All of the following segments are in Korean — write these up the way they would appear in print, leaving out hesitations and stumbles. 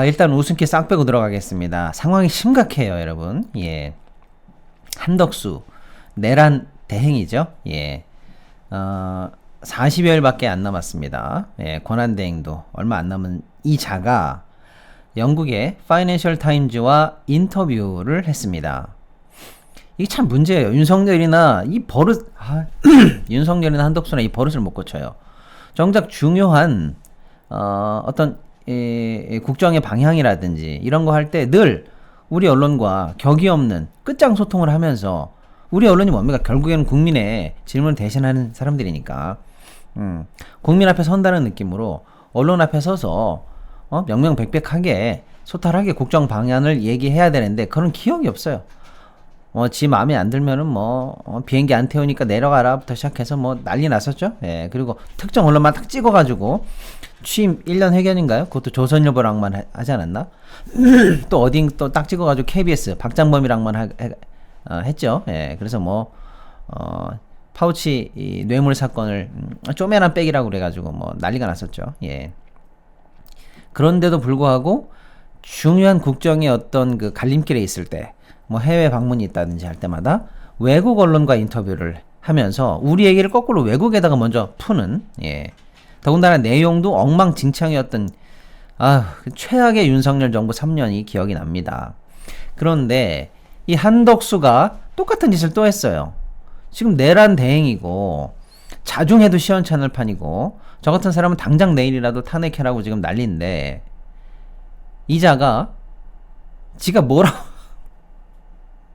일단 웃음기 싹 빼고 들어가겠습니다. 상황이 심각해요, 여러분. 예. 한덕수, 내란 대행이죠. 예. 40여일밖에 안 남았습니다. 예, 권한대행도 얼마 안 남은 이 자가 영국의 파이낸셜 타임즈와 인터뷰를 했습니다. 이게 참 문제예요. 윤석열이나 이 버릇, 윤석열이나 한덕수나 이 버릇을 못 고쳐요. 정작 중요한 어떤 국정의 방향이라든지 이런 거 할 때 늘 우리 언론과 격이 없는 끝장 소통을 하면서, 우리 언론이 뭡니까? 결국에는 국민의 질문을 대신하는 사람들이니까 국민 앞에 선다는 느낌으로 언론 앞에 서서 명명백백하게 소탈하게 국정 방향을 얘기해야 되는데 그런 기억이 없어요. 지 마음에 안 들면은 비행기 안 태우니까 내려가라부터 시작해서 난리 났었죠. 예, 그리고 특정 언론만 딱 찍어가지고 취임 1년 회견인가요? 그것도 조선일보랑만 하지 않았나? 또 어딘 또 딱 찍어가지고 KBS 박장범이랑만 했죠. 예, 그래서 파우치 이 뇌물 사건을 쪼매난 백이라고 그래가지고 난리가 났었죠. 예. 그런데도 불구하고 중요한 국정의 어떤 그 갈림길에 있을 때, 해외 방문이 있다든지 할 때마다 외국 언론과 인터뷰를 하면서 우리 얘기를 거꾸로 외국에다가 먼저 푸는, 예. 더군다나 내용도 엉망진창이었던, 최악의 윤석열 정부 3년이 기억이 납니다. 그런데 이 한덕수가 똑같은 짓을 또 했어요. 지금 내란 대행이고 자중해도 시원찮을 판이고 저 같은 사람은 당장 내일이라도 탄핵해라고 지금 난리인데, 이자가 지가 뭐라고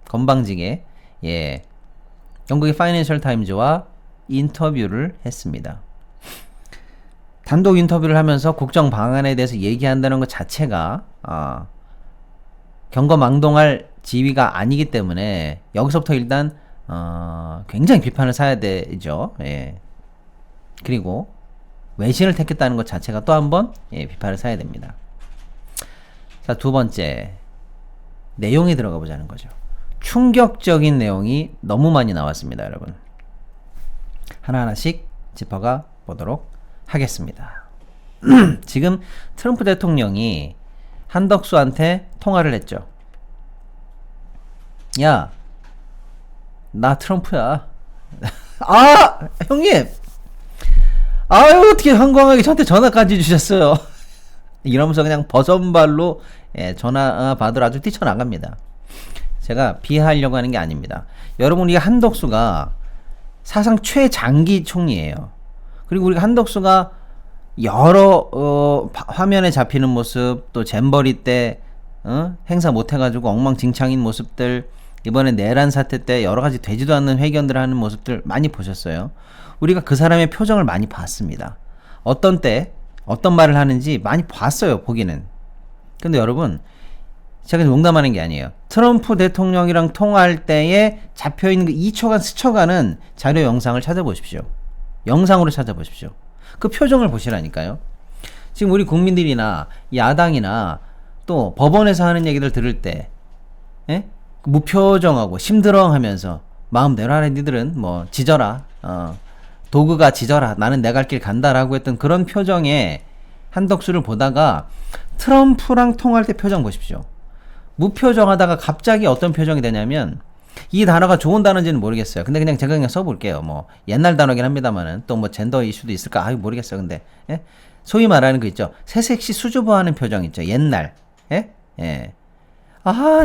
건방지게, 예, 영국의 파이낸셜 타임즈와 인터뷰를 했습니다. 단독 인터뷰를 하면서 국정 방안에 대해서 얘기한다는 것 자체가 경거망동할 지위가 아니기 때문에 여기서부터 일단 굉장히 비판을 사야 되죠. 예. 그리고 외신을 택했다는 것 자체가 또 한 번 비판을 사야 됩니다. 자, 두 번째, 내용에 들어가 보자는 거죠. 충격적인 내용이 너무 많이 나왔습니다, 여러분. 하나하나씩 짚어가 보도록 하겠습니다. 지금 트럼프 대통령이 한덕수한테 통화를 했죠. 야, 나 트럼프야. 형님! 어떻게 황당하게 저한테 전화까지 주셨어요. 이러면서 그냥 버선발로 전화 받으러 아주 뛰쳐나갑니다. 제가 비하하려고 하는 게 아닙니다. 여러분, 우리가 한덕수가 사상 최장기 총리예요. 그리고 우리가 한덕수가 여러 화면에 잡히는 모습, 또 잼버리 때 행사 못해가지고 엉망진창인 모습들, 이번에 내란 사태 때 여러 가지 되지도 않는 회견들 하는 모습들 많이 보셨어요. 우리가 그 사람의 표정을 많이 봤습니다. 어떤 때 어떤 말을 하는지 많이 봤어요, 보기는. 근데 여러분, 제가 농담하는 게 아니에요. 트럼프 대통령이랑 통화할 때에 잡혀있는 그 2초간 스쳐가는 자료 영상을 찾아보십시오. 영상으로 찾아보십시오. 그 표정을 보시라니까요. 지금 우리 국민들이나 야당이나 또 법원에서 하는 얘기들 들을 때, 예? 무표정하고 심드렁하면서 마음대로 하라, 니들은 지져라, 도구가 지져라, 나는 내 갈 길 간다라고 했던 그런 표정의 한덕수를 보다가 트럼프랑 통화할 때 표정 보십시오. 무표정하다가 갑자기 어떤 표정이 되냐면, 이 단어가 좋은 단어인지는 모르겠어요. 근데 제가 그냥 써볼게요. 옛날 단어긴 합니다만은 또 젠더 이슈도 있을까? 모르겠어요. 근데 예? 소위 말하는 거 있죠. 새색시 수줍어하는 표정 있죠. 옛날. 예? 예.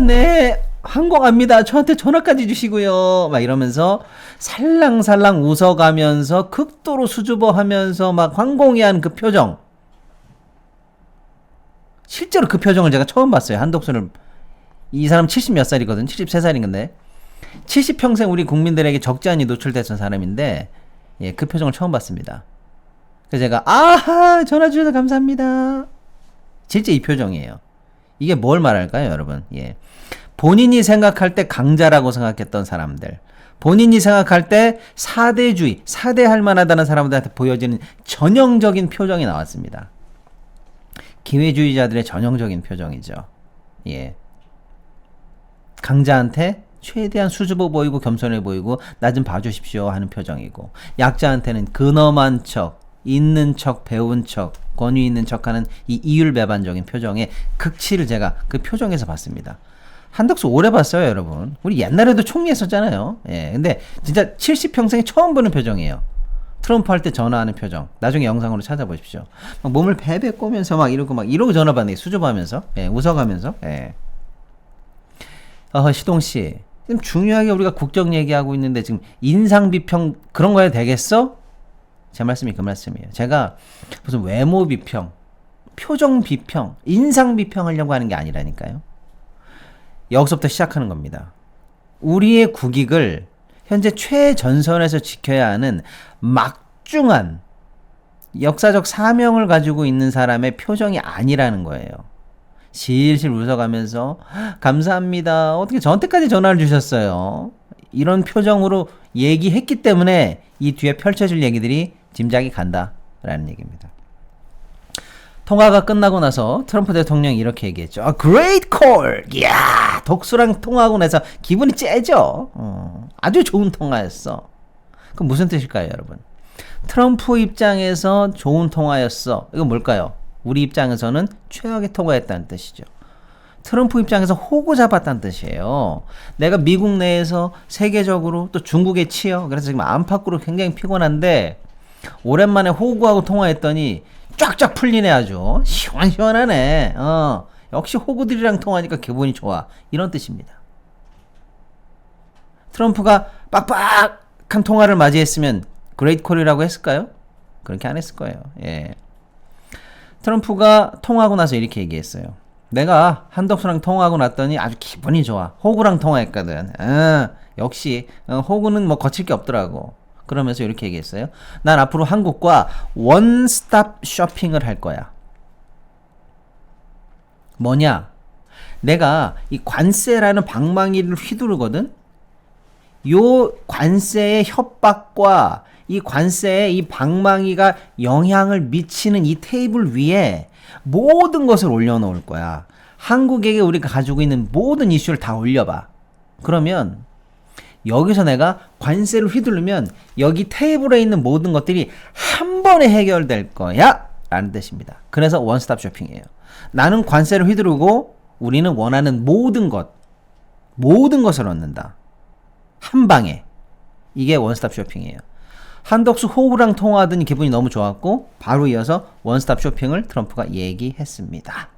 네. 항공합니다. 저한테 전화까지 주시고요. 막 이러면서 살랑살랑 웃어가면서 극도로 수줍어하면서 막 황공해하는 그 표정. 실제로 그 표정을 제가 처음 봤어요. 한덕수를. 이 사람 70 몇 살이거든. 73살인데 70평생 우리 국민들에게 적지 않이 노출됐던 사람인데, 예, 그 표정을 처음 봤습니다. 그래서 제가 전화 주셔서 감사합니다. 실제 이 표정이에요. 이게 뭘 말할까요, 여러분? 예. 본인이 생각할 때 강자라고 생각했던 사람들, 본인이 생각할 때 사대주의, 사대할 만하다는 사람들한테 보여지는 전형적인 표정이 나왔습니다. 기회주의자들의 전형적인 표정이죠. 예. 강자한테 최대한 수줍어 보이고 겸손해 보이고 나 좀 봐주십시오 하는 표정이고, 약자한테는 근엄한 척, 있는 척, 배운 척, 권위 있는 척하는 이 이율배반적인 표정의 극치를 제가 그 표정에서 봤습니다. 한덕수 오래 봤어요, 여러분. 우리 옛날에도 총리 했었잖아요. 예, 근데 진짜 70평생에 처음 보는 표정이에요. 트럼프 할 때 전화하는 표정. 나중에 영상으로 찾아보십시오. 막 몸을 베베 꼬면서 막 이러고 전화 받는 게 수줍어하면서, 예, 웃어가면서, 예. 시동씨. 지금 중요하게 우리가 국정 얘기하고 있는데 지금 인상 비평 그런 거 해도 되겠어? 제 말씀이 그 말씀이에요. 제가 무슨 외모 비평, 표정 비평, 인상 비평 하려고 하는 게 아니라니까요. 여기서부터 시작하는 겁니다. 우리의 국익을 현재 최전선에서 지켜야 하는 막중한 역사적 사명을 가지고 있는 사람의 표정이 아니라는 거예요. 실실 웃어가면서 감사합니다. 어떻게 저한테까지 전화를 주셨어요? 이런 표정으로 얘기했기 때문에 이 뒤에 펼쳐질 얘기들이 짐작이 간다라는 얘기입니다. 통화가 끝나고 나서 트럼프 대통령이 이렇게 얘기했죠. Great call! 이야, 덕수랑 통화하고 나서 기분이 째죠. 아주 좋은 통화였어. 그럼 무슨 뜻일까요, 여러분? 트럼프 입장에서 좋은 통화였어. 이건 뭘까요? 우리 입장에서는 최악의 통화였다는 뜻이죠. 트럼프 입장에서 호구 잡았다는 뜻이에요. 내가 미국 내에서 세계적으로 또 중국에 치여. 그래서 지금 안팎으로 굉장히 피곤한데 오랜만에 호구하고 통화했더니 쫙쫙 풀리네 아주. 시원시원하네. 역시 호구들이랑 통화하니까 기분이 좋아. 이런 뜻입니다. 트럼프가 빡빡한 통화를 맞이했으면 그레이트 콜이라고 했을까요? 그렇게 안 했을 거예요. 예. 트럼프가 통화하고 나서 이렇게 얘기했어요. 내가 한덕수랑 통화하고 났더니 아주 기분이 좋아. 호구랑 통화했거든. 역시 호구는 뭐 거칠 게 없더라고. 그러면서 이렇게 얘기했어요. 난 앞으로 한국과 원스톱 쇼핑을 할 거야. 뭐냐? 내가 이 관세라는 방망이를 휘두르거든. 요 관세의 협박과 이 관세의 이 방망이가 영향을 미치는 이 테이블 위에 모든 것을 올려놓을 거야. 한국에게 우리가 가지고 있는 모든 이슈를 다 올려봐. 그러면 여기서 내가 관세를 휘두르면 여기 테이블에 있는 모든 것들이 한 번에 해결될 거야 라는 뜻입니다. 그래서 원스톱 쇼핑이에요. 나는 관세를 휘두르고 우리는 원하는 모든 것을 얻는다. 한 방에. 이게 원스톱 쇼핑이에요. 한덕수 호구랑 통화하더니 기분이 너무 좋았고 바로 이어서 원스톱 쇼핑을 트럼프가 얘기했습니다.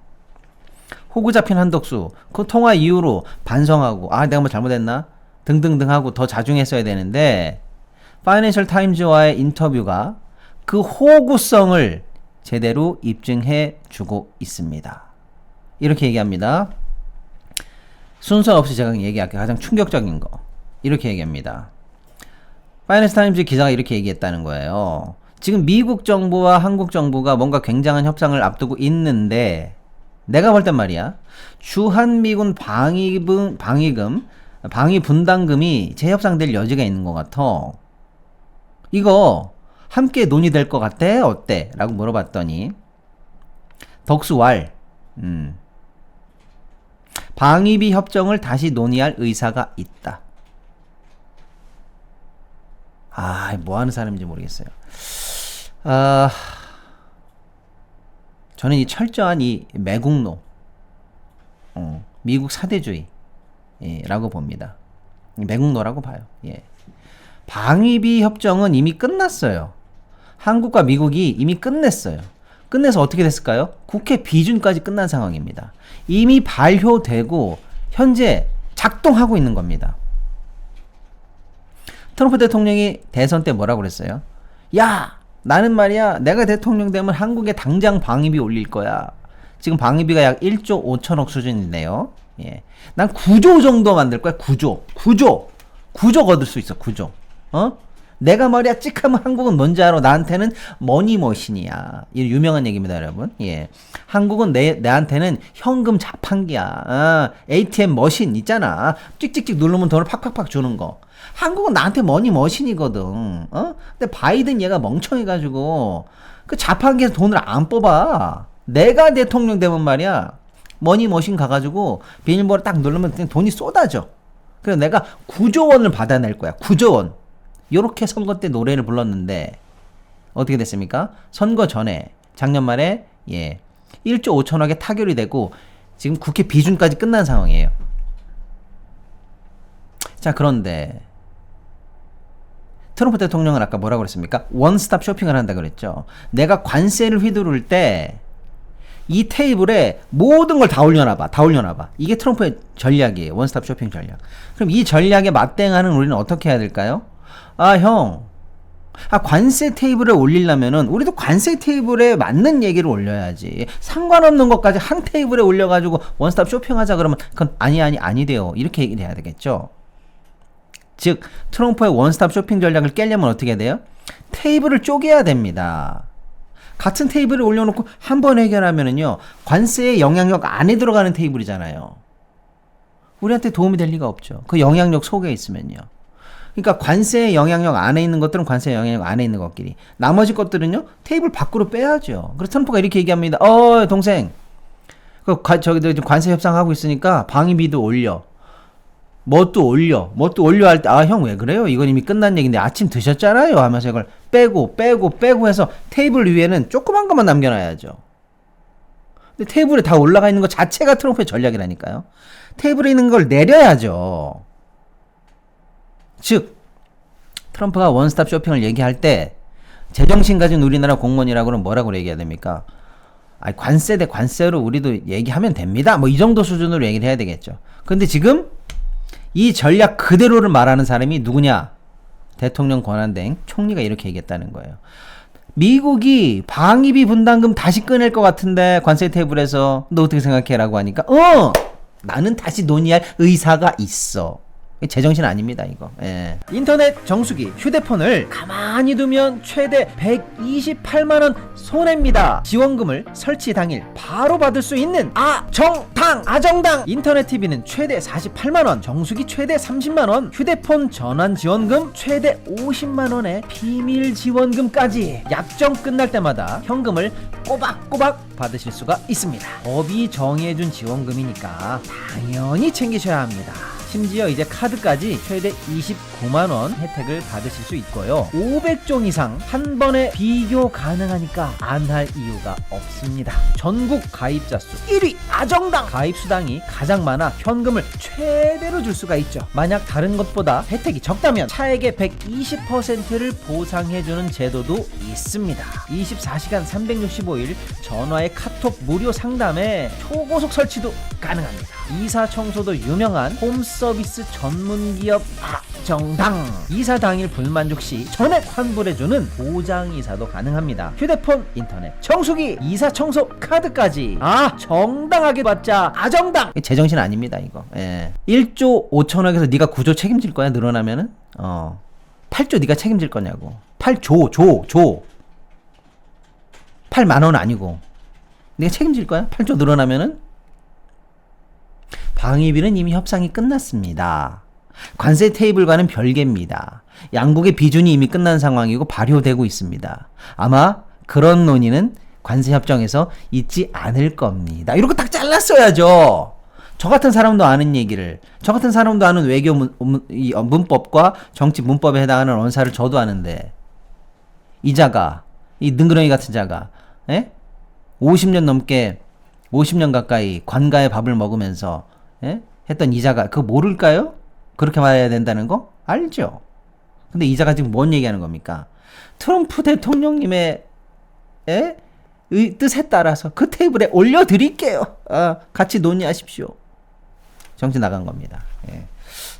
호구 잡힌 한덕수 그 통화 이후로 반성하고 내가 뭐 잘못했나? 등등등 하고 더 자중했어야 되는데 파이낸셜 타임즈와의 인터뷰가 그 호구성을 제대로 입증해 주고 있습니다. 이렇게 얘기합니다. 순서 없이 제가 얘기할게요. 가장 충격적인 거. 이렇게 얘기합니다. 파이낸셜 타임즈 기자가 이렇게 얘기했다는 거예요. 지금 미국 정부와 한국 정부가 뭔가 굉장한 협상을 앞두고 있는데 내가 볼 땐 말이야. 주한미군 방위 분담금이 재협상될 여지가 있는 것 같아. 이거 함께 논의될 것 같아? 어때? 라고 물어봤더니 덕수왈 방위비 협정을 다시 논의할 의사가 있다. 뭐 하는 사람인지 모르겠어요. 저는 이 철저한 이 매국노, 미국 사대주의, 라고 봅니다. 매국노라고 봐요. 예. 방위비 협정은 이미 끝났어요. 한국과 미국이 이미 끝냈어요. 끝내서 어떻게 됐을까요? 국회 비준까지 끝난 상황입니다. 이미 발효되고 현재 작동하고 있는 겁니다. 트럼프 대통령이 대선 때 뭐라고 그랬어요? 야, 나는 말이야, 내가 대통령 되면 한국에 당장 방위비 올릴 거야. 지금 방위비가 약 1조 5천억 수준인데요. 예. 난 9조 정도 만들 거야. 9조 거둘 수 있어. 9조. 내가 말이야 찍하면 한국은 뭔지 알아? 나한테는 머니머신이야. 이 유명한 얘기입니다, 여러분. 예. 한국은 내한테는 현금 자판기야. ATM 머신 있잖아. 찍찍찍 누르면 돈을 팍팍팍 주는 거. 한국은 나한테 머니머신이거든. 근데 바이든 얘가 멍청해가지고 그 자판기에서 돈을 안 뽑아. 내가 대통령 되면 말이야. 머니머신 가가지고 비밀번호 딱 누르면 돈이 쏟아져. 그래서 내가 9조 원을 받아낼 거야. 9조 원. 요렇게 선거 때 노래를 불렀는데 어떻게 됐습니까? 선거 전에 작년 말에 1조 5천억에 타결이 되고 지금 국회 비준까지 끝난 상황이에요. 자, 그런데 트럼프 대통령은 아까 뭐라고 그랬습니까? 원스톱 쇼핑을 한다 그랬죠. 내가 관세를 휘두를 때 이 테이블에 모든 걸 다 올려놔봐. 이게 트럼프의 전략이에요. 원스톱 쇼핑 전략. 그럼 이 전략에 맞대응하는 우리는 어떻게 해야 될까요? 관세 테이블에 올리려면은 우리도 관세 테이블에 맞는 얘기를 올려야지. 상관없는 것까지 한 테이블에 올려가지고 원스톱 쇼핑하자 그러면 그건 아니 돼요. 이렇게 얘기를 해야 되겠죠. 즉 트럼프의 원스톱 쇼핑 전략을 깨려면 어떻게 해야 돼요? 테이블을 쪼개야 됩니다. 같은 테이블에 올려놓고 한 번 해결하면은요, 관세의 영향력 안에 들어가는 테이블이잖아요. 우리한테 도움이 될 리가 없죠. 그 영향력 속에 있으면요. 그러니까 관세의 영향력 안에 있는 것들은 관세의 영향력 안에 있는 것끼리, 나머지 것들은요 테이블 밖으로 빼야죠. 그래서 트럼프가 이렇게 얘기합니다. 동생, 관세 협상하고 있으니까 방위비도 올려, 뭣도 올려 할 때 형 왜 그래요? 이건 이미 끝난 얘기인데 아침 드셨잖아요 하면서 이걸 빼고 해서 테이블 위에는 조그만 것만 남겨놔야죠. 근데 테이블에 다 올라가 있는 것 자체가 트럼프의 전략이라니까요. 테이블에 있는 걸 내려야죠. 즉 트럼프가 원스톱 쇼핑을 얘기할 때 제정신 가진 우리나라 공무원이라고는 뭐라고 얘기해야 됩니까? 관세 대 관세로 우리도 얘기하면 됩니다. 뭐 이 정도 수준으로 얘기를 해야 되겠죠. 근데 지금 이 전략 그대로를 말하는 사람이 누구냐? 대통령 권한대행 총리가 이렇게 얘기했다는 거예요. 미국이 방위비 분담금 다시 꺼낼 것 같은데 관세 테이블에서 너 어떻게 생각해? 라고 하니까 나는 다시 논의할 의사가 있어. 제정신 아닙니다 이거. 인터넷 정수기 휴대폰을 가만히 두면 최대 128만원 손해입니다. 지원금을 설치 당일 바로 받을 수 있는 아정당 인터넷 TV는 최대 48만원, 정수기 최대 30만원, 휴대폰 전환 지원금 최대 50만원의 비밀 지원금까지 약정 끝날 때마다 현금을 꼬박꼬박 받으실 수가 있습니다. 법이 정해준 지원금이니까 당연히 챙기셔야 합니다. 심지어 이제 카드까지 최대 29만원 혜택을 받으실 수 있고요. 500종 이상 한 번에 비교 가능하니까 안 할 이유가 없습니다. 전국 가입자 수 1위 아정당! 가입 수당이 가장 많아 현금을 최대로 줄 수가 있죠. 만약 다른 것보다 혜택이 적다면 차액의 120%를 보상해주는 제도도 있습니다. 24시간 365일 전화의 카톡 무료 상담에 초고속 설치도 가능합니다. 이사 청소도 유명한 홈서비스 전문기업 아정당. 이사 당일 불만족 시 전액 환불해주는 보장이사도 가능합니다. 휴대폰, 인터넷, 정수기, 이사 청소 카드까지 정당하게 받자 아정당. 제정신 아닙니다 이거. 1조 5천억에서 네가 9조 책임질 거야 늘어나면은? 8조 네가 책임질 거냐고. 8조 8만원 아니고 네가 책임질 거야? 8조 늘어나면은? 방위비는 이미 협상이 끝났습니다. 관세 테이블과는 별개입니다. 양국의 비준이 이미 끝난 상황이고 발효되고 있습니다. 아마 그런 논의는 관세 협정에서 있지 않을 겁니다. 이러고 딱 잘랐어야죠. 저 같은 사람도 아는 얘기를, 저 같은 사람도 아는 외교 문법과 정치 문법에 해당하는 언사를 저도 아는데 이 자가, 이 능그렁이 같은 자가 50년 가까이 관가의 밥을 먹으면서 했던 이자가 그거 모를까요? 그렇게 말해야 된다는 거? 알죠. 근데 이자가 지금 뭔 얘기하는 겁니까? 트럼프 대통령님의 뜻에 따라서 그 테이블에 올려드릴게요. 같이 논의하십시오. 정신 나간 겁니다.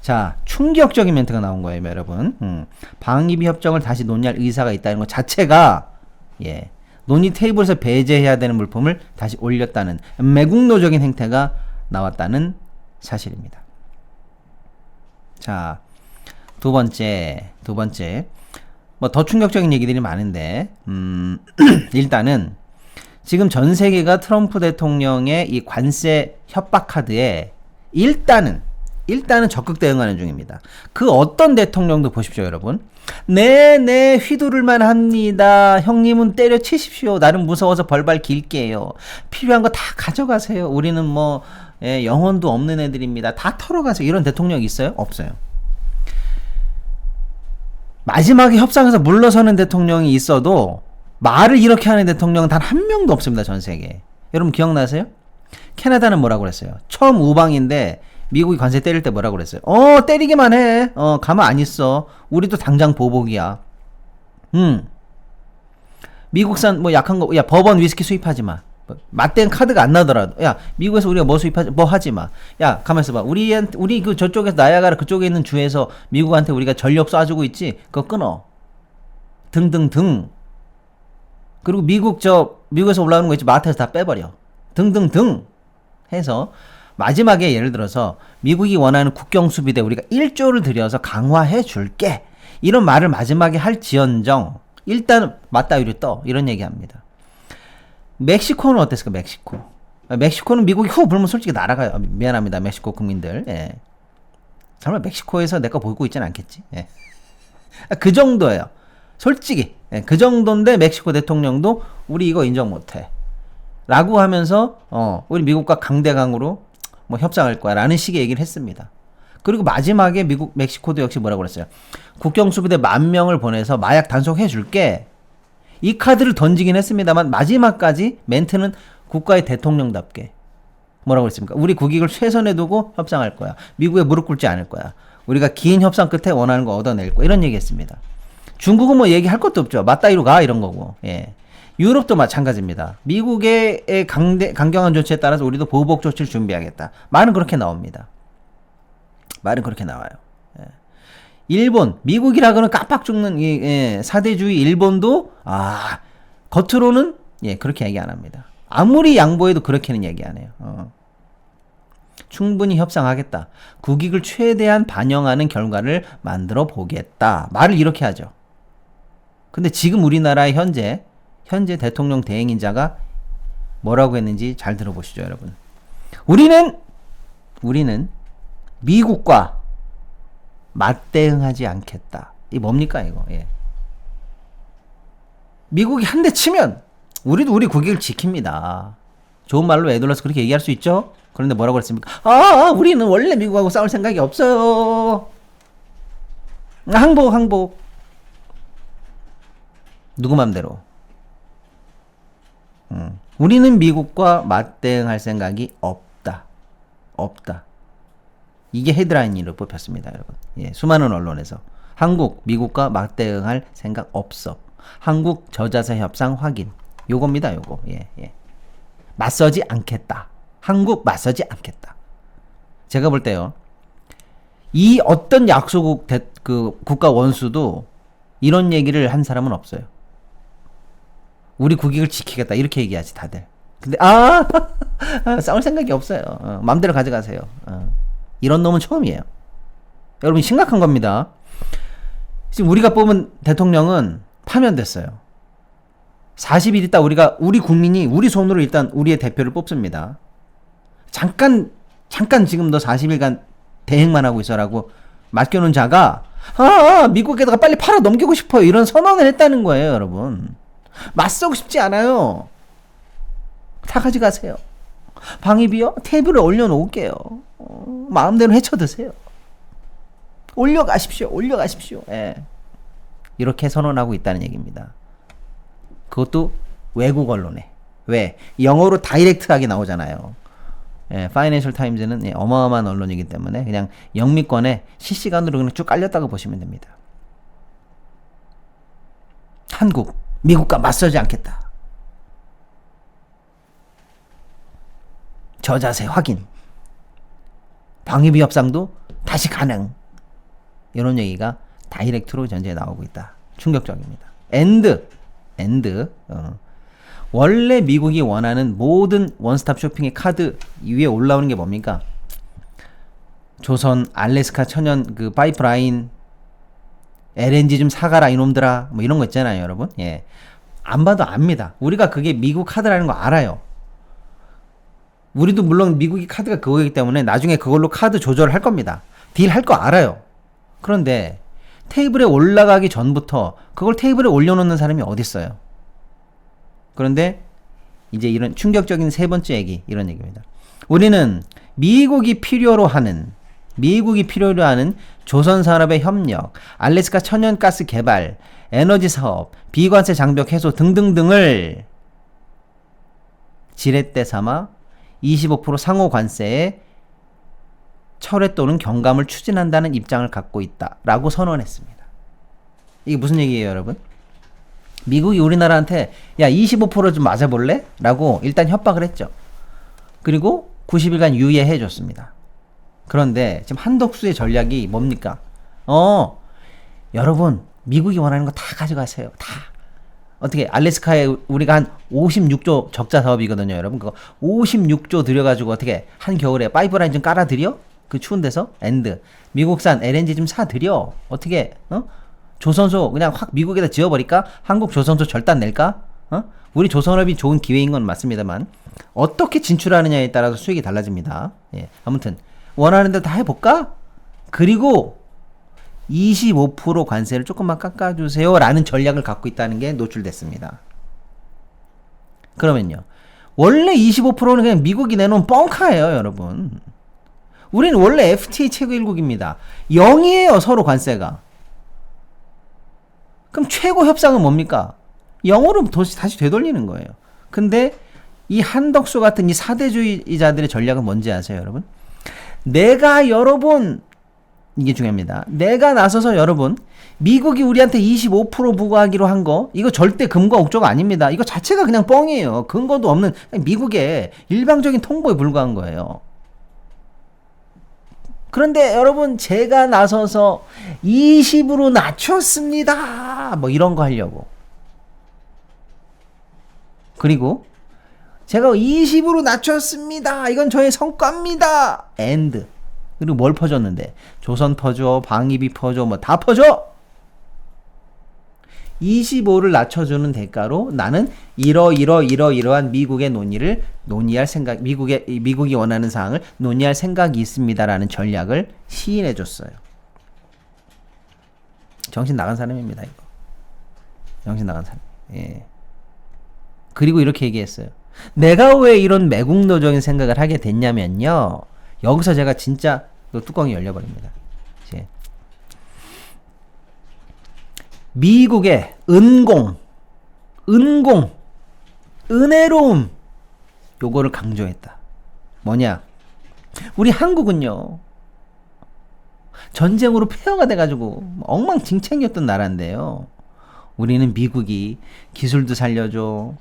자, 충격적인 멘트가 나온 거예요, 여러분. 방위비 협정을 다시 논의할 의사가 있다는 것 자체가 논의 테이블에서 배제해야 되는 물품을 다시 올렸다는 매국노적인 행태가 나왔다는 사실입니다. 자, 두 번째 뭐 더 충격적인 얘기들이 많은데 일단은 지금 전 세계가 트럼프 대통령의 이 관세 협박 카드에 일단은 적극 대응하는 중입니다. 그 어떤 대통령도 보십시오, 여러분. 네, 휘두를만 합니다. 형님은 때려치십시오. 나는 무서워서 벌발 길게요. 필요한 거 다 가져가세요. 우리는 뭐 영혼도 없는 애들입니다. 다 털어가세요. 이런 대통령 있어요? 없어요. 마지막에 협상에서 물러서는 대통령이 있어도 말을 이렇게 하는 대통령은 단 한 명도 없습니다. 전 세계에. 여러분 기억나세요? 캐나다는 뭐라고 그랬어요? 처음 우방인데 미국이 관세 때릴 때 뭐라고 그랬어요? 때리기만 해. 가만 안 있어. 우리도 당장 보복이야. 미국산 뭐 약한 거, 야 버번 위스키 수입하지 마. 맞대응 카드가 안 나더라도, 야 미국에서 우리가 뭐 수입하지, 뭐 하지 마. 야 가만 있어봐. 우리 그 저쪽에서 나야가라 그쪽에 있는 주에서 미국한테 우리가 전력 쏴주고 있지. 그거 끊어. 등등등. 그리고 미국에서 올라오는 거 있지. 마트에서 다 빼버려. 등등등. 해서 마지막에 예를 들어서 미국이 원하는 국경 수비대 우리가 1조를 들여서 강화해 줄게. 이런 말을 마지막에 할지언정 일단 맞다유리 떠. 이런 얘기합니다. 멕시코는 어땠을까? 멕시코는 미국이 후 불면 솔직히 날아가요. 미안합니다. 멕시코 국민들. 예. 정말 멕시코에서 내 거 보고 있진 않겠지. 예. 그 정도예요. 솔직히. 예. 그 정도인데 멕시코 대통령도 우리 이거 인정 못해. 라고 하면서 우리 미국과 강대강으로 뭐 협상할 거야. 라는 식의 얘기를 했습니다. 그리고 마지막에 멕시코도 역시 뭐라고 그랬어요? 국경 수비대 10,000명을 보내서 마약 단속해 줄게. 이 카드를 던지긴 했습니다만 마지막까지 멘트는 국가의 대통령답게 뭐라고 했습니까? 우리 국익을 최선에 두고 협상할 거야. 미국에 무릎 꿇지 않을 거야. 우리가 긴 협상 끝에 원하는 거 얻어낼 거야. 이런 얘기 했습니다. 중국은 뭐 얘기할 것도 없죠. 맞다이로 가 이런 거고. 예. 유럽도 마찬가지입니다. 미국의 강경한 조치에 따라서 우리도 보복 조치를 준비하겠다. 말은 그렇게 나옵니다. 말은 그렇게 나와요. 예. 일본, 미국이라고는 깜빡 죽는 사대주의 일본도 겉으로는 그렇게 얘기 안 합니다. 아무리 양보해도 그렇게는 얘기 안 해요. 충분히 협상하겠다. 국익을 최대한 반영하는 결과를 만들어 보겠다. 말을 이렇게 하죠. 근데 지금 우리나라의 현재 대통령 대행인자가 뭐라고 했는지 잘 들어보시죠, 여러분. 우리는 미국과 맞대응하지 않겠다. 이 뭡니까 이거? 예. 미국이 한 대 치면 우리도 우리 국익을 지킵니다. 좋은 말로 애둘러서 그렇게 얘기할 수 있죠? 그런데 뭐라고 그랬습니까? 우리는 원래 미국하고 싸울 생각이 없어요. 항복. 누구 맘대로. 우리는 미국과 맞대응할 생각이 없다. 이게 헤드라인으로 뽑혔습니다, 여러분. 예, 수많은 언론에서 미국과 맞대응할 생각 없어. 한국 저자세 협상 확인. 요겁니다, 요거. 예. 맞서지 않겠다. 한국 맞서지 않겠다. 제가 볼 때요. 이 어떤 약소국 국가 원수도 이런 얘기를 한 사람은 없어요. 우리 국익을 지키겠다 이렇게 얘기하지 다들. 근데 싸울 생각이 없어요. 마음대로 가져가세요. 이런 놈은 처음이에요. 여러분 심각한 겁니다. 지금 우리가 뽑은 대통령은 파면됐어요. 40일 있다 우리 국민이 우리 손으로 일단 우리의 대표를 뽑습니다. 잠깐 지금 너 40일간 대행만 하고 있어라고 맡겨놓은 자가 미국에다가 빨리 팔아 넘기고 싶어요. 이런 선언을 했다는 거예요, 여러분. 맞서고 싶지 않아요. 다 가져가세요. 방위비요? 테이블에 올려놓을게요. 마음대로 헤쳐드세요. 올려가십시오. 예. 이렇게 선언하고 있다는 얘기입니다. 그것도 외국 언론에. 왜? 영어로 다이렉트하게 나오잖아요. 예, 파이낸셜 타임즈는 어마어마한 언론이기 때문에 그냥 영미권에 실시간으로 그냥 쭉 깔렸다고 보시면 됩니다. 미국과 맞서지 않겠다. 저자세 확인. 방위비 협상도 다시 가능. 이런 얘기가 다이렉트로 전제에 나오고 있다. 충격적입니다. 원래 미국이 원하는 모든 원스톱 쇼핑의 카드 위에 올라오는 게 뭡니까? 조선, 알래스카 천연 파이프라인, LNG 좀 사가라 이놈들아, 뭐 이런 거 있잖아요, 여러분. 예. 안 봐도 압니다. 우리가 그게 미국 카드라는 거 알아요. 우리도 물론 미국이 카드가 그거이기 때문에 나중에 그걸로 카드 조절을 할 겁니다. 딜 할 거 알아요. 그런데 테이블에 올라가기 전부터 그걸 테이블에 올려놓는 사람이 어딨어요. 그런데 이제 이런 충격적인 세 번째 얘기, 이런 얘기입니다. 우리는 미국이 필요로 하는 조선산업의 협력, 알래스카 천연가스 개발, 에너지 사업, 비관세 장벽 해소 등등등을 지렛대 삼아 25% 상호 관세에 철회 또는 경감을 추진한다는 입장을 갖고 있다라고 선언했습니다. 이게 무슨 얘기예요, 여러분? 미국이 우리나라한테 야 25% 좀 맞아볼래? 라고 일단 협박을 했죠. 그리고 90일간 유예해 줬습니다. 그런데 지금 한덕수의 전략이 뭡니까? 여러분 미국이 원하는 거 다 가져가세요. 다. 어떻게 알래스카에 우리가 한 56조 적자 사업이거든요, 여러분. 그거 56조 들여가지고 어떻게 한겨울에 파이프라인 좀 깔아드려? 그 추운 데서 엔드 미국산 LNG 좀 사드려. 어떻게 조선소 그냥 확 미국에다 지어버릴까? 한국 조선소 절단 낼까? 우리 조선업이 좋은 기회인 건 맞습니다만 어떻게 진출하느냐에 따라서 수익이 달라집니다. 예, 아무튼 원하는 대로 다 해볼까? 그리고 25% 관세를 조금만 깎아주세요 라는 전략을 갖고 있다는 게 노출됐습니다. 그러면요, 원래 25%는 그냥 미국이 내놓은 뻥카예요, 여러분. 우리는 원래 FTA 최고 1국입니다. 0이에요, 서로 관세가. 그럼 최고 협상은 뭡니까? 0으로 다시 되돌리는 거예요. 근데 이 한덕수 같은 이 사대주의자들의 전략은 뭔지 아세요, 여러분? 내가 여러분, 이게 중요합니다. 내가 나서서 여러분, 미국이 우리한테 25% 부과하기로 한 거, 이거 절대 금과 옥조가 아닙니다. 이거 자체가 그냥 뻥이에요. 근거도 없는 미국의 일방적인 통보에 불과한 거예요. 그런데 여러분, 제가 나서서 20으로 낮췄습니다. 뭐 이런 거 하려고. 그리고 제가 20으로 낮췄습니다. 이건 저의 성과입니다. 엔드. 그리고 뭘 퍼줬는데? 조선 퍼줘, 방위비 퍼줘, 뭐 다 퍼줘. 25를 낮춰주는 대가로 나는 이러한 미국의 논의를 논의할 생각, 미국이 원하는 사항을 논의할 생각이 있습니다라는 전략을 시인해줬어요. 정신 나간 사람입니다, 이거. 정신 나간 사람. 예. 그리고 이렇게 얘기했어요. 내가 왜 이런 매국노적인 생각을 하게 됐냐면요. 여기서 제가 진짜 뚜껑이 열려버립니다. 이제 미국의 은혜로움 요거를 강조했다. 뭐냐? 우리 한국은요, 전쟁으로 폐허가 돼가지고 엉망진창이었던 나라인데요. 우리는 미국이 기술도 살려줘,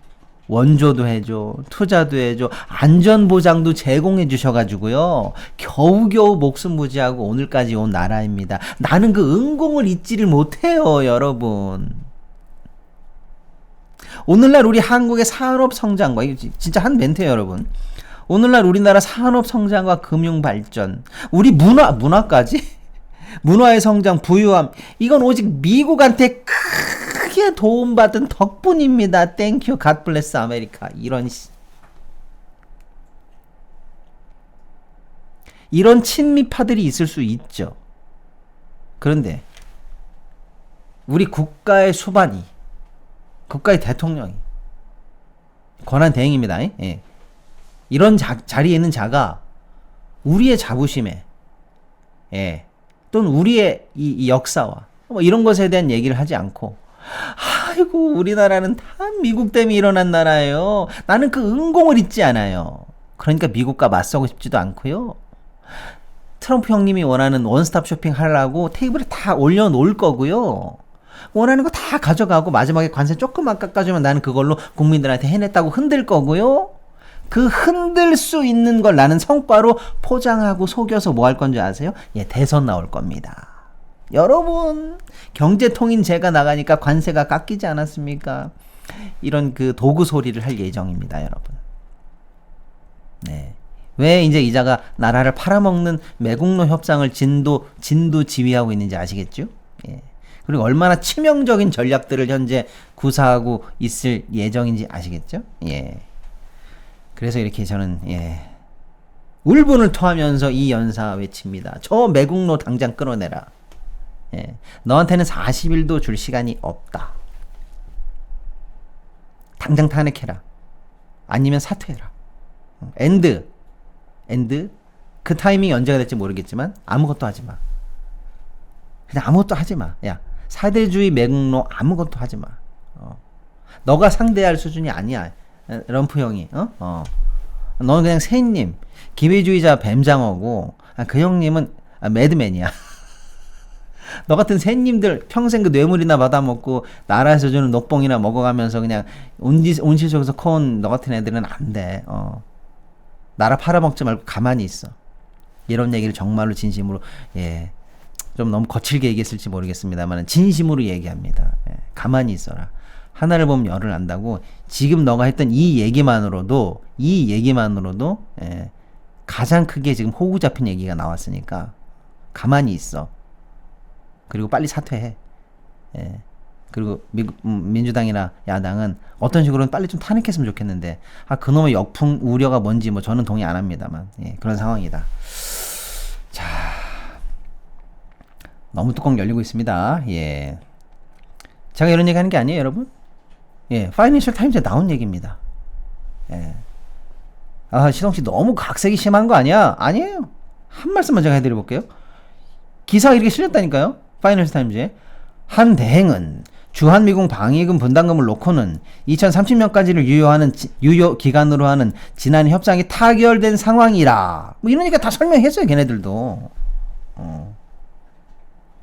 원조도 해줘, 투자도 해줘, 안전보장도 제공해 주셔가지고요, 겨우겨우 목숨 부지하고 오늘까지 온 나라입니다. 나는 그 은공을 잊지를 못해요, 여러분. 오늘날 우리 한국의 산업 성장과, 이거 진짜 한 멘트예요, 여러분. 오늘날 우리나라 산업 성장과 금융 발전, 우리 문화까지 문화의 성장, 부유함, 이건 오직 미국한테 크게 도움받은 덕분입니다. 땡큐, 갓 블레스 아메리카. 이런 친미파들이 있을 수 있죠. 그런데 우리 국가의 수반이, 국가의 대통령이, 권한 대행입니다. 예. 이런 자리에 있는 자가 우리의 자부심에, 예, 또는 우리의 이 역사와 뭐 이런 것에 대한 얘기를 하지 않고, 아이고 우리나라는 다 미국 때문에 일어난 나라예요. 나는 그 은공을 잊지 않아요. 그러니까 미국과 맞서고 싶지도 않고요. 트럼프 형님이 원하는 원스톱 쇼핑 하려고 테이블에 다 올려놓을 거고요. 원하는 거 다 가져가고 마지막에 관세 조금만 깎아주면 나는 그걸로 국민들한테 해냈다고 흔들 거고요. 그 흔들 수 있는 걸 나는 성과로 포장하고 속여서 뭐 할 건지 아세요? 예, 대선 나올 겁니다. 여러분, 경제통인 제가 나가니까 관세가 깎이지 않았습니까? 이런 그 도구 소리를 할 예정입니다, 여러분. 네. 왜 이제 이자가 나라를 팔아먹는 매국노 협상을 진두지휘하고 있는지 아시겠죠? 예. 그리고 얼마나 치명적인 전략들을 현재 구사하고 있을 예정인지 아시겠죠? 예. 그래서 이렇게 저는, 예, 울분을 토하면서 이 연사 외칩니다. 저 매국노 당장 끊어내라. 예. 너한테는 40일도 줄 시간이 없다. 당장 탄핵해라. 아니면 사퇴해라. 엔드. 그 타이밍이 언제가 될지 모르겠지만 아무것도 하지 마. 그냥 아무것도 하지 마. 야, 사대주의 맥락 아무것도 하지 마. 너가 상대할 수준이 아니야. 럼프 형이. 너는 그냥 새님, 기회주의자 뱀장어고, 그 형님은 매드맨이야. 너 같은 새님들 평생 그 뇌물이나 받아먹고 나라에서 주는 녹봉이나 먹어가면서 그냥 온실 속에서 커온 너 같은 애들은 안 돼. 나라 팔아먹지 말고 가만히 있어. 이런 얘기를 정말로 진심으로, 예, 좀 너무 거칠게 얘기했을지 모르겠습니다만 진심으로 얘기합니다. 예, 가만히 있어라. 하나를 보면 열을 안다고. 지금 너가 했던 이 얘기만으로도 예, 가장 크게 지금 호구 잡힌 얘기가 나왔으니까 가만히 있어. 그리고 빨리 사퇴해. 예. 그리고 민주당이나 야당은 어떤 식으로는 빨리 좀 탄핵했으면 좋겠는데, 그놈의 역풍 우려가 뭔지 뭐 저는 동의 안 합니다만, 예, 그런 상황이다. 자, 너무 뚜껑 열리고 있습니다. 예. 제가 이런 얘기 하는 게 아니에요, 여러분. 예, 파이낸셜 타임즈에 나온 얘기입니다. 예. 시동씨 너무 각색이 심한 거 아니야? 아니에요. 한 말씀만 제가 해드려볼게요. 기사가 이렇게 실렸다니까요. 파이낸셜 타임즈에. 한 대행은 주한미군 방위금 분담금을 놓고는 2030년까지를 유효 기간으로 하는 지난 협상이 타결된 상황이라. 뭐 이러니까 다 설명했어요, 걔네들도.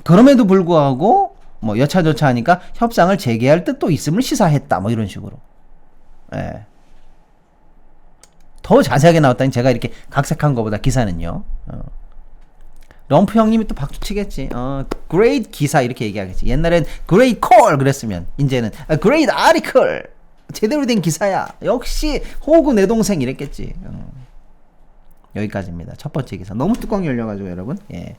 그럼에도 불구하고 뭐 여차저차 하니까 협상을 재개할 뜻도 있음을 시사했다. 뭐 이런 식으로. 예. 더 자세하게 나왔다니 제가 이렇게 각색한 것보다 기사는요. 럼프 형님이 또 박수 치겠지. great 기사 이렇게 얘기하겠지. 옛날엔 great call 그랬으면 이제는 great article. 제대로 된 기사야. 역시 호구 내 동생 이랬겠지. 여기까지입니다. 첫 번째 기사. 너무 뚜껑이 열려가지고 여러분. 예.